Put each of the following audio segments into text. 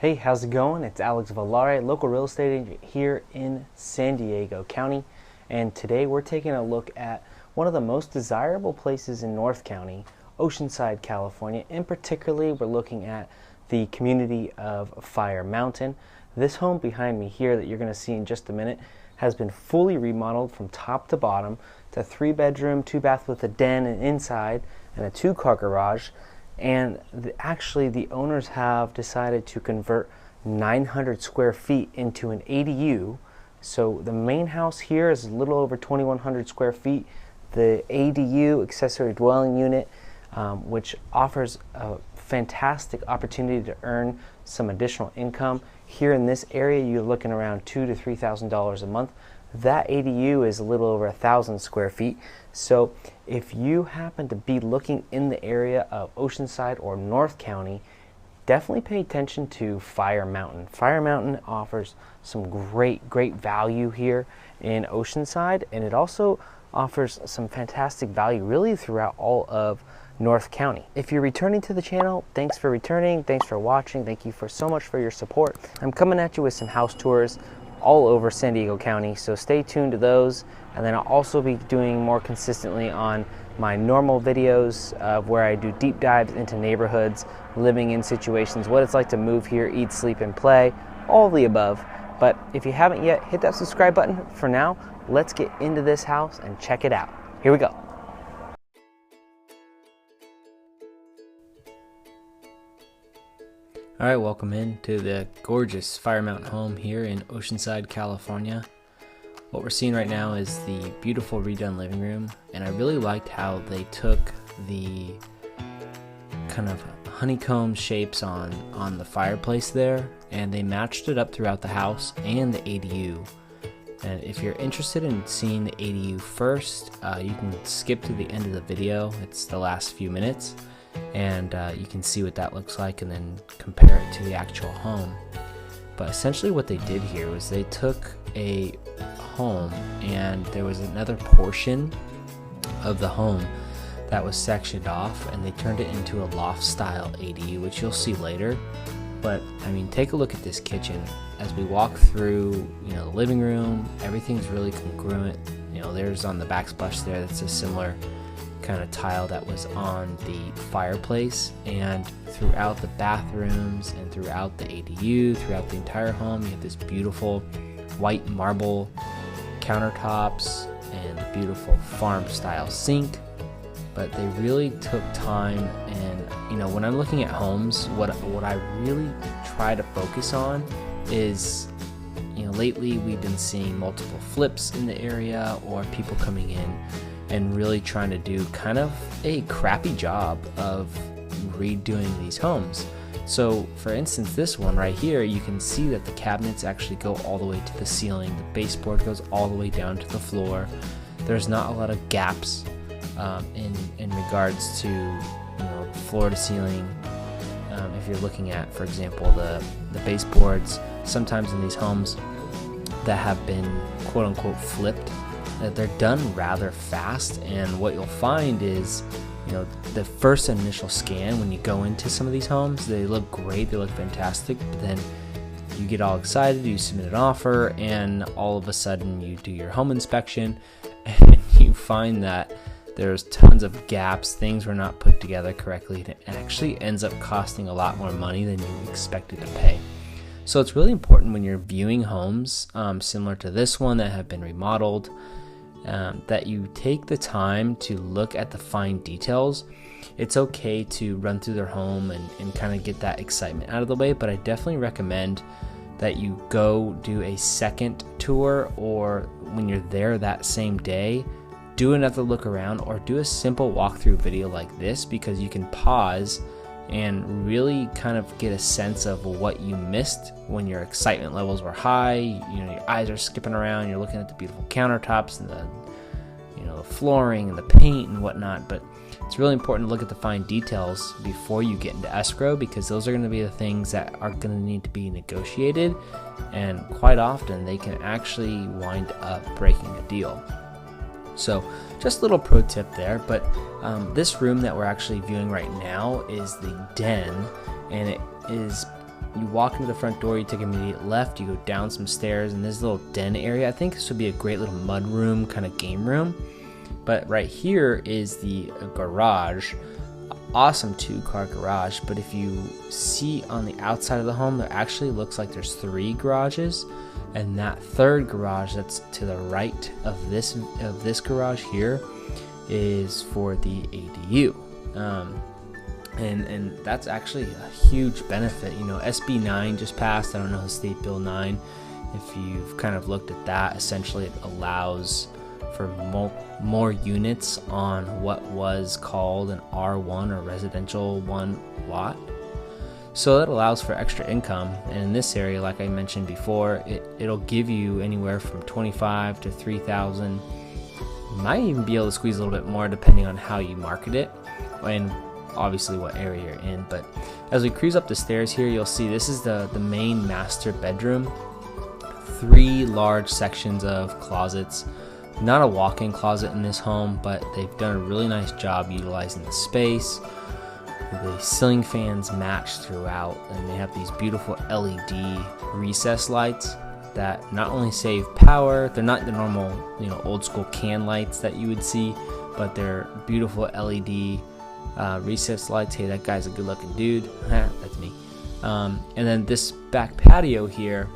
Hey, how's it going? It's Alex Valare, local real estate agent here in San Diego County, and today we're taking a look at one of the most desirable places in North County, Oceanside, California. And particularly, we're looking at the community of Fire Mountain. This home behind me here that you're going to see in just a minute has been fully remodeled from top to bottom. It's a 3-bedroom, 2-bath with a den and inside, and a 2-car garage. And actually, the owners have decided to convert 900 square feet into an ADU. So the main house here is a little over 2,100 square feet. The ADU, accessory dwelling unit, which offers a fantastic opportunity to earn some additional income. Here in this area, you're looking around $2,000 to $3,000 a month. That ADU is a little over 1,000 square feet. So if you happen to be looking in the area of Oceanside or North County, definitely pay attention to Fire Mountain. Fire Mountain offers some great value here in Oceanside, and it also offers some fantastic value really throughout all of North County. If you're returning to the channel, thanks for returning, thanks for watching, thank you so much for your support. I'm coming at you with some house tours all over San Diego County, so stay tuned to those. And then I'll also be doing more consistently on my normal videos of where I do deep dives into neighborhoods, living in situations, what it's like to move here, eat, sleep, and play, all the above. But if you haven't yet, hit that subscribe button. For now, let's get into this house and check it out. Here we go. All right, welcome into the gorgeous Fire Mountain home here in Oceanside, California. What we're seeing right now is the beautiful redone living room, and I really liked how they took the kind of honeycomb shapes on the fireplace there, and they matched it up throughout the house and the ADU. And if you're interested in seeing the ADU first, you can skip to the end of the video. It's the last few minutes. And you can see what that looks like and then compare it to the actual home. But essentially what they did here was they took a home and there was another portion of the home that was sectioned off, and they turned it into a loft style ADU, which you'll see later. But I mean, take a look at this kitchen. As we walk through, the living room, everything's really congruent. There's on the backsplash there, that's a similar kind of tile that was on the fireplace, and throughout the bathrooms and throughout the ADU, throughout the entire home, you have this beautiful white marble countertops and the beautiful farm style sink. But they really took time, and when I'm looking at homes, what I really try to focus on is, lately we've been seeing multiple flips in the area, or people coming in and really trying to do kind of a crappy job of redoing these homes. So for instance, this one right here, you can see that the cabinets actually go all the way to the ceiling. The baseboard goes all the way down to the floor. There's not a lot of gaps in regards to floor to ceiling. If you're looking at, for example, the baseboards, sometimes in these homes that have been quote unquote flipped, that they're done rather fast, and what you'll find is the first initial scan when you go into some of these homes, they look great, they look fantastic, but then you get all excited, you submit an offer, and all of a sudden you do your home inspection and you find that there's tons of gaps, things were not put together correctly, and it actually ends up costing a lot more money than you expected to pay. So it's really important when you're viewing homes similar to this one that have been remodeled, that you take the time to look at the fine details. It's okay to run through their home and kind of get that excitement out of the way, but I definitely recommend that you go do a second tour, or when you're there that same day, do another look around, or do a simple walkthrough video like this, because you can pause and really kind of get a sense of what you missed when your excitement levels were high. Your eyes are skipping around, you're looking at the beautiful countertops and the flooring and the paint and whatnot. But it's really important to look at the fine details before you get into escrow, because those are going to be the things that are going to need to be negotiated, and quite often they can actually wind up breaking the deal. So just a little pro tip there. But this room that we're actually viewing right now is the den, and it is You walk into the front door, you take an immediate left, you go down some stairs, and this little den area. I think this would be a great little mud room, kind of game room. But right here is the garage. Awesome 2-car garage, but if you see on the outside of the home, there actually looks like there's 3 garages, and that third garage that's to the right of this garage here is for the ADU. And that's actually a huge benefit. You know, SB 9 just passed. I don't know, State Bill 9. If you've kind of looked at that, essentially it allows for more units on what was called an R1 or residential 1 lot. So that allows for extra income. And in this area, like I mentioned before, it'll give you anywhere from $25,000 to $3,000. You might even be able to squeeze a little bit more depending on how you market it and obviously what area you're in. But as we cruise up the stairs here, you'll see this is the main master bedroom. 3 large sections of closets. Not a walk-in closet in this home, but they've done a really nice job utilizing the space. The ceiling fans match throughout, and they have these beautiful LED recess lights that not only save power, they're not the normal, old school can lights that you would see, but they're beautiful LED recess lights. Hey, that guy's a good looking dude. That's me. And then this back patio here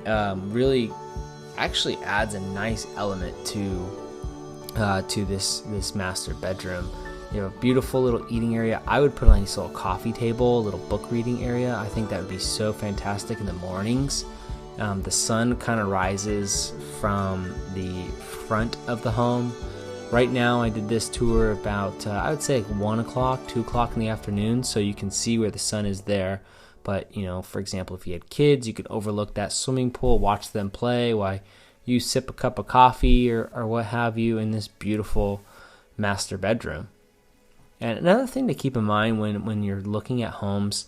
really actually adds a nice element to this master bedroom. You have a beautiful little eating area. I would put a nice little coffee table, a little book reading area. I think that would be so fantastic in the mornings. The sun kind of rises from the front of the home. Right now I did this tour about I would say like 1 o'clock, 2 o'clock in the afternoon, so you can see where the sun is there. But for example, if you had kids, you could overlook that swimming pool, watch them play while you sip a cup of coffee or what have you in this beautiful master bedroom. And another thing to keep in mind when you're looking at homes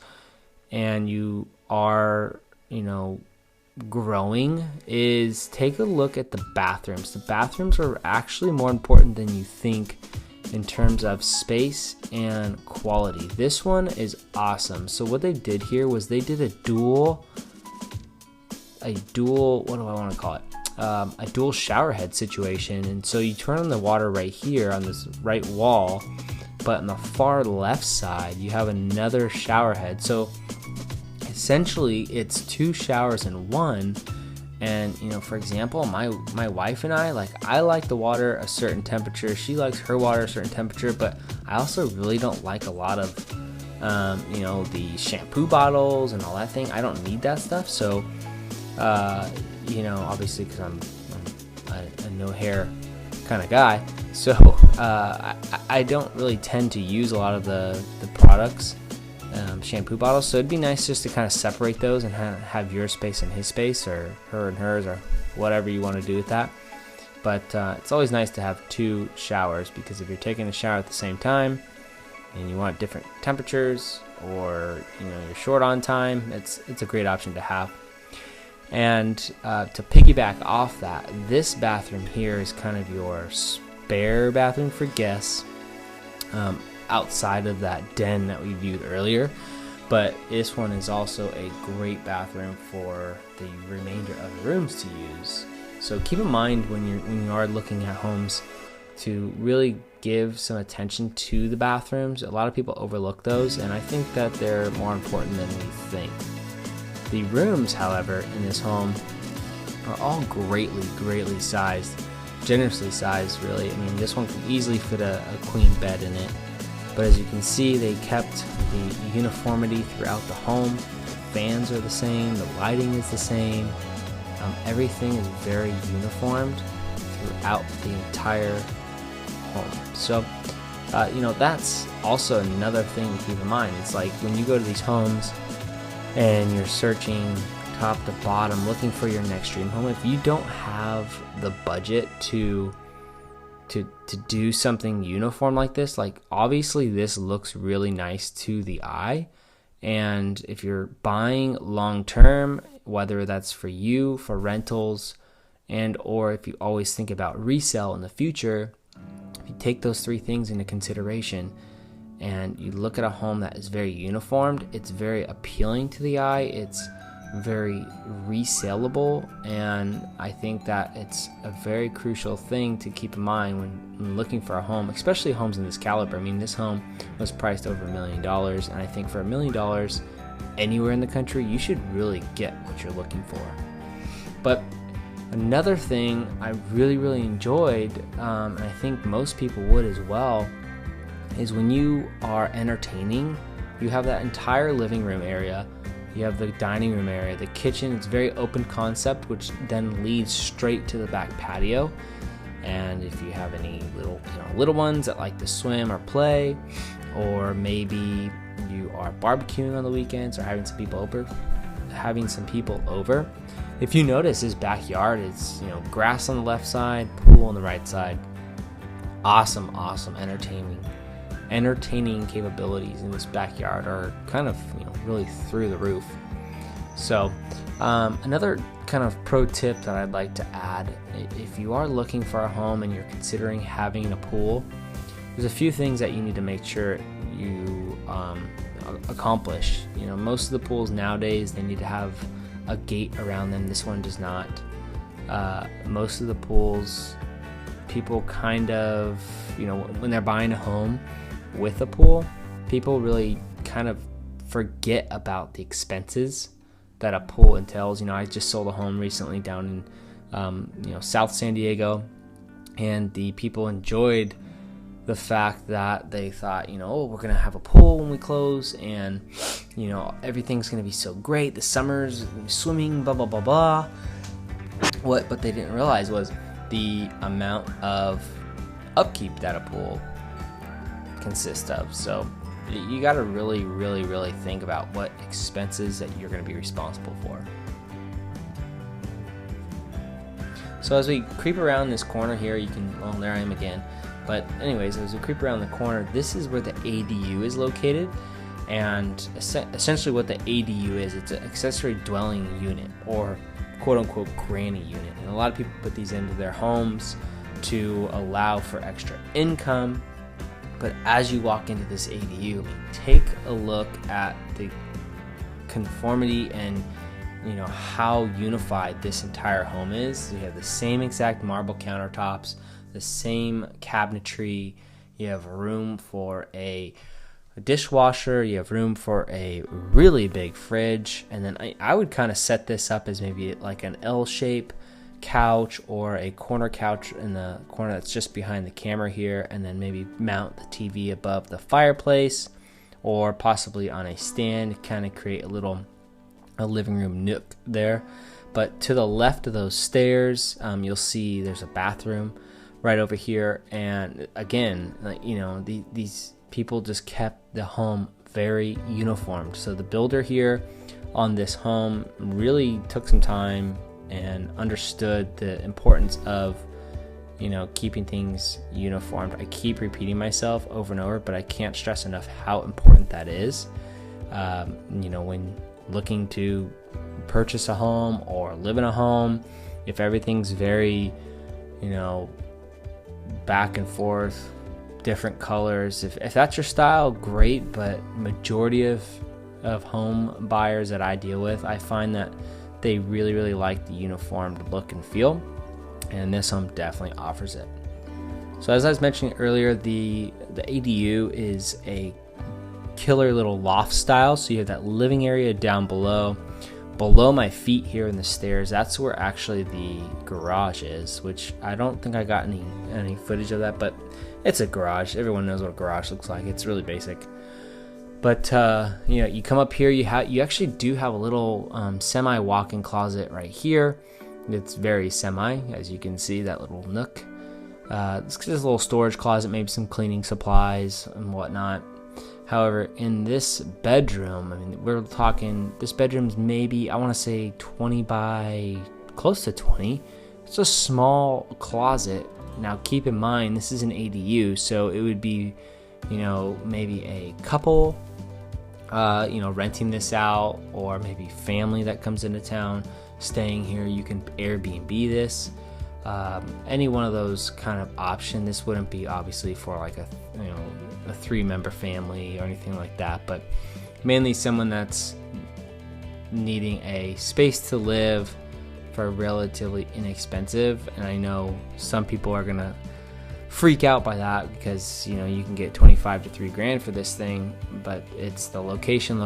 and you are, growing is take a look at the bathrooms. The bathrooms are actually more important than you think in terms of space and quality. This one is awesome. So what they did here was they did a dual, what do I want to call it? A dual shower head situation. And so you turn on the water right here on this right wall, but on the far left side, you have another shower head. So essentially it's 2 showers in one. And, for example, my wife and I like the water a certain temperature. She likes her water a certain temperature, but I also really don't like a lot of, the shampoo bottles and all that thing. I don't need that stuff. So, obviously because I'm a no hair kind of guy. So I don't really tend to use a lot of the products, shampoo bottles. So it'd be nice just to kind of separate those and have your space and his space, or her and hers, or whatever you want to do with that. But it's always nice to have 2 showers, because if you're taking a shower at the same time and you want different temperatures, or you're short on time, it's a great option to have. And to piggyback off that, this bathroom here is kind of your spare bathroom for guests, outside of that den that we viewed earlier. But this one is also a great bathroom for the remainder of the rooms to use. So keep in mind when you are looking at homes to really give some attention to the bathrooms. A lot of people overlook those, and I think that they're more important than we think. The rooms, however, in this home are all greatly sized, generously sized, really. I mean, this one can easily fit a queen bed in it. But as you can see, they kept the uniformity throughout the home. The fans are the same, the lighting is the same. Everything is very uniformed throughout the entire home. So, that's also another thing to keep in mind. It's like when you go to these homes and you're searching top to bottom, looking for your next dream home, if you don't have the budget to do something uniform like this, like obviously this looks really nice to the eye, and if you're buying long term, whether that's for you, for rentals, and or if you always think about resale in the future, if you take those 3 things into consideration and you look at a home that is very uniformed, it's very appealing to the eye, it's very resaleable, and I think that it's a very crucial thing to keep in mind when looking for a home, especially homes in this caliber. I mean, this home was priced over $1 million, and I think for $1 million anywhere in the country, you should really get what you're looking for. But another thing I really enjoyed, and I think most people would as well, is when you are entertaining, you have that entire living room area, you have the dining room area, the kitchen. It's very open concept, which then leads straight to the back patio. And if you have any little ones that like to swim or play, or maybe you are barbecuing on the weekends or having some people over, if you notice his backyard, it's grass on the left side, pool on the right side. Awesome entertaining capabilities in this backyard are kind of really through the roof. So another kind of pro tip that I'd like to add, if you are looking for a home and you're considering having a pool, there's a few things that you need to make sure you accomplish. Most of the pools nowadays, they need to have a gate around them. This one does not. Most of the pools, people kind of, when they're buying a home with a pool, people really kind of forget about the expenses that a pool entails. I just sold a home recently down in South San Diego, and the people enjoyed the fact that they thought, we're gonna have a pool when we close, and everything's gonna be so great. The summer's swimming, blah blah blah blah. What they didn't realize was the amount of upkeep that a pool consists of. So you got to really think about what expenses that you're going to be responsible for. So as we creep around this corner here, there I am again. But anyways, as we creep around the corner, this is where the ADU is located. And essentially what the ADU is, it's an accessory dwelling unit, or quote unquote granny unit. And a lot of people put these into their homes to allow for extra income. But as you walk into this ADU, take a look at the conformity and how unified this entire home is. You have the same exact marble countertops, the same cabinetry. You have room for a dishwasher. You have room for a really big fridge. And then I would kind of set this up as maybe like an L shape couch, or a corner couch in the corner that's just behind the camera here, and then maybe mount the TV above the fireplace, or possibly on a stand, kind of create a living room nook there. But to the left of those stairs, you'll see there's a bathroom right over here. And again, these people just kept the home very uniformed. So the builder here on this home really took some time and understood the importance of keeping things uniformed. I keep repeating myself over and over, but I can't stress enough how important that is. When looking to purchase a home or live in a home, if everything's very back and forth, different colors, if that's your style, great. But majority of home buyers that I deal with, I find that they really like the uniformed look and feel, and this home definitely offers it. So as I was mentioning earlier, the ADU is a killer little loft style. So you have that living area down below my feet here in the stairs. That's where actually the garage is, which I don't think I got any footage of that, but it's a garage. Everyone knows what a garage looks like. It's really basic. But you come up here, you actually do have a little semi walk-in closet right here. It's very semi, as you can see, that little nook. It's just a little storage closet, maybe some cleaning supplies and whatnot. However, in this bedroom, we're talking, this bedroom's maybe, I want to say 20 by close to 20. It's a small closet. Now keep in mind, this is an ADU, so it would be, maybe a couple renting this out, or maybe family that comes into town staying here. You can Airbnb this. any one of those kind of option. This wouldn't be obviously for like a 3-member family or anything like that, but mainly someone that's needing a space to live for relatively inexpensive. And I know some people are gonna freak out by that because you can get 25 to $3,000 for this thing, but it's the location,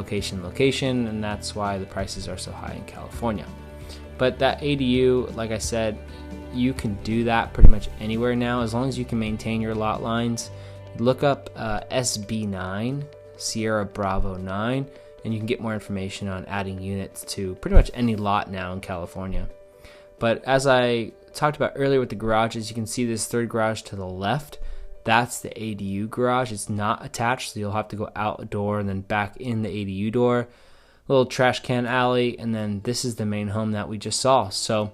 and that's why the prices are so high in California. But that ADU, like I said, you can do that pretty much anywhere now as long as you can maintain your lot lines. Look up SB9, Sierra Bravo 9, and you can get more information on adding units to pretty much any lot now in California. But as I talked about earlier with the garages, you can see this third garage to the left. That's the ADU garage. It's not attached, so you'll have to go out a door and then back in the ADU door. Little trash can alley, and then this is the main home that we just saw. So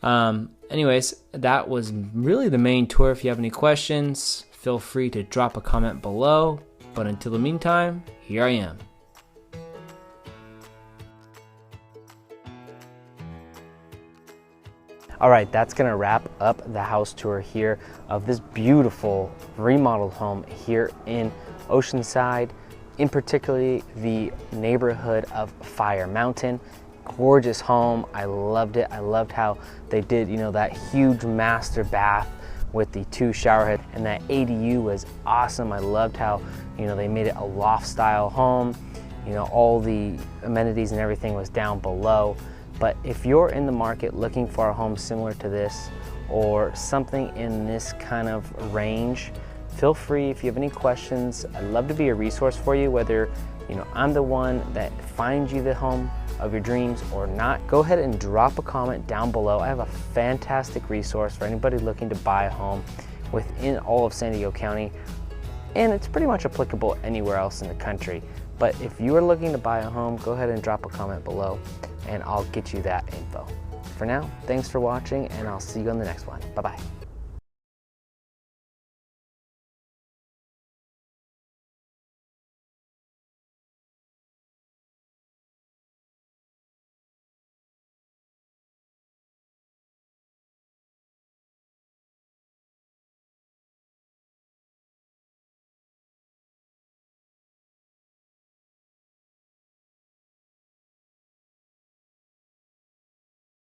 anyways, that was really the main tour. If you have any questions, feel free to drop a comment below. But until the meantime, here I am. All right, that's gonna wrap up the house tour here of this beautiful remodeled home here in Oceanside, in particularly the neighborhood of Fire Mountain. Gorgeous home. I loved it. I loved how they did, that huge master bath with the 2 shower heads, and that ADU was awesome. I loved how, they made it a loft style home. All the amenities and everything was down below. But if you're in the market looking for a home similar to this or something in this kind of range, feel free. If you have any questions, I'd love to be a resource for you, whether I'm the one that finds you the home of your dreams or not. Go ahead and drop a comment down below. I have a fantastic resource for anybody looking to buy a home within all of San Diego County, and it's pretty much applicable anywhere else in the country. But if you are looking to buy a home, go ahead and drop a comment below and I'll get you that info. For now, thanks for watching, and I'll see you on the next one. Bye-bye.